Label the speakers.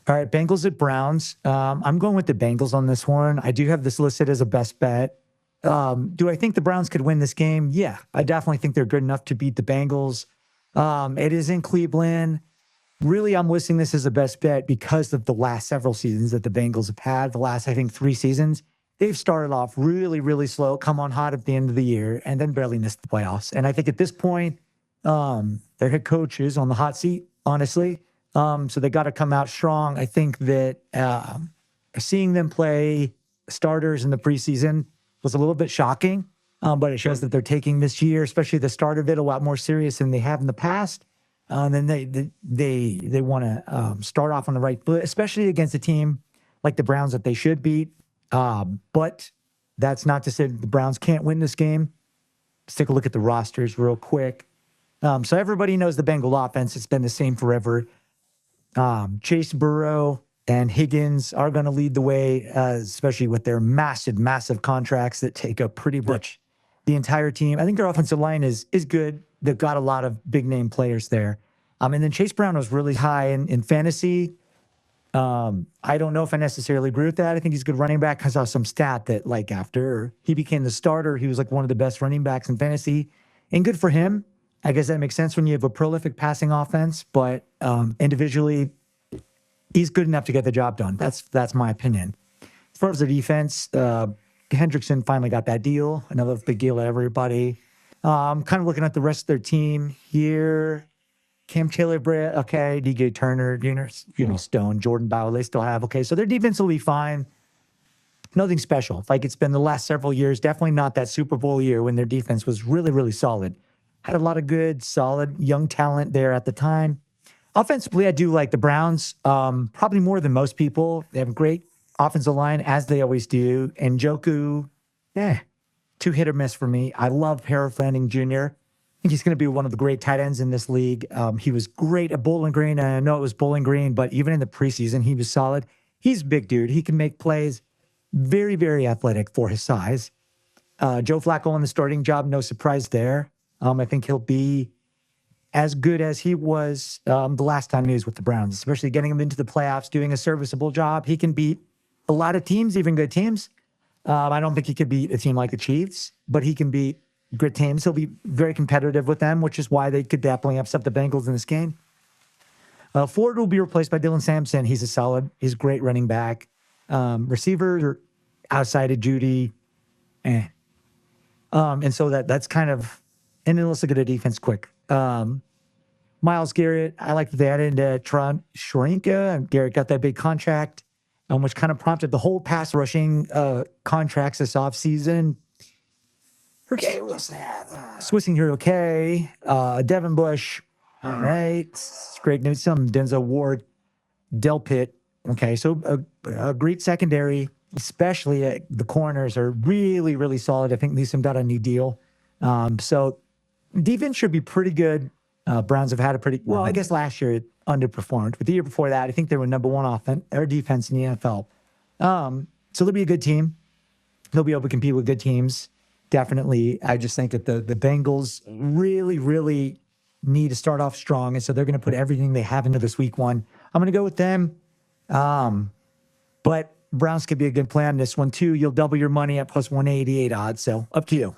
Speaker 1: All right, Bengals at Browns. I'm going with the Bengals on this one. I do have this listed as a best bet. Do I think the Browns could win this game? Yeah, I definitely think they're good enough to beat the Bengals. It is in Cleveland. Really, I'm listing this as a best bet because of the last several seasons that the Bengals have had. The last, I think, 3 seasons, they've started off really, really slow, come on hot at the end of the year, and then barely missed the playoffs. And I think at this point, their head coach is on the hot seat, honestly. So they got to come out strong. I think that seeing them play starters in the preseason was a little bit shocking, but it shows that they're taking this year, especially the start of it, a lot more serious than they have in the past. And then they want to start off on the right foot, especially against a team like the Browns that they should beat. But that's not to say that the Browns can't win this game. Let's take a look at the rosters real quick. So everybody knows the Bengal offense. It's been the same forever. Chase Burrow and Higgins are going to lead the way, especially with their massive, massive contracts that take up pretty much the entire team. I think their offensive line is good. They've got a lot of big name players there. And then Chase Brown was really high in fantasy. I don't know if I necessarily agree with that. I think he's a good running back. I saw some stat that like after he became the starter, he was like one of the best running backs in fantasy, and good for him. I guess that makes sense when you have a prolific passing offense, but individually, he's good enough to get the job done. That's my opinion. As far as the defense, Hendrickson finally got that deal. Another big deal to everybody. Kind of looking at the rest of their team here. Cam Taylor, okay, DJ Turner, Stone, Jordan Bauer, they still have, okay. So their defense will be fine. Nothing special. Like it's been the last several years, definitely not that Super Bowl year when their defense was really, really solid. Had a lot of good, solid, young talent there at the time. Offensively, I do like the Browns, probably more than most people. They have a great offensive line, as they always do. And Njoku, 2 hit or miss for me. I love Harold Fanning Jr. I think he's going to be one of the great tight ends in this league. He was great at Bowling Green, and I know it was Bowling Green, but even in the preseason, he was solid. He's a big dude. He can make plays. Very, very athletic for his size. Joe Flacco on the starting job, no surprise there. I think he'll be as good as he was the last time he was with the Browns, especially getting him into the playoffs, doing a serviceable job. He can beat a lot of teams, even good teams. I don't think he could beat a team like the Chiefs, but he can beat good teams. He'll be very competitive with them, which is why they could definitely upset the Bengals in this game. Ford will be replaced by Dylan Sampson. He's he's a great running back. Receiver outside of Judy. And so that's kind of, and then let's look at the defense quick. Myles Garrett, I like that they added Tron Shrinka, and Garrett got that big contract, which kind of prompted the whole pass rushing contracts this offseason. Okay, Swissing here, okay. Devin Bush, all right. Greg Newsome, Denzel Ward, Del Pitt. Okay, so a great secondary, especially the corners are really, really solid. I think Newsome got a new deal. So defense should be pretty good. Browns have had a pretty well. I guess last year it underperformed, but the year before that, I think they were number one offense or defense in the NFL. So they'll be a good team. They'll be able to compete with good teams. Definitely, I just think that the Bengals really, really need to start off strong, and so they're going to put everything they have into this week 1. I'm going to go with them. But Browns could be a good play on this one too. You'll double your money at plus 188 odds. So up to you.